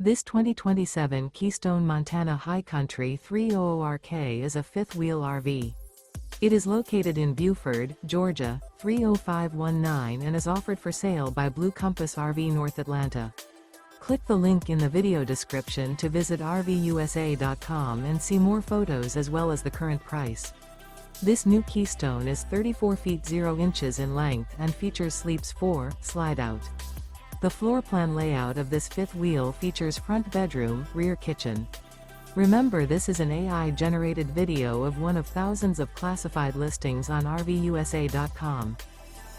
This 2027 Keystone Montana High Country 300RK is a fifth-wheel RV. It is located in Buford, Georgia, 30519 and is offered for sale by Blue Compass RV North Atlanta. Click the link in the video description to visit RVUSA.com and see more photos as well as the current price. This new Keystone is 34 feet 0 inches in length and features sleeps 4, Slideout. The floor plan layout of this fifth wheel features front bedroom, rear kitchen. Remember, this is an AI-generated video of one of thousands of classified listings on RVUSA.com.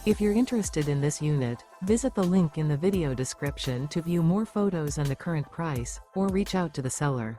If you're interested in this unit, visit the link in the video description to view more photos and the current price, or reach out to the seller.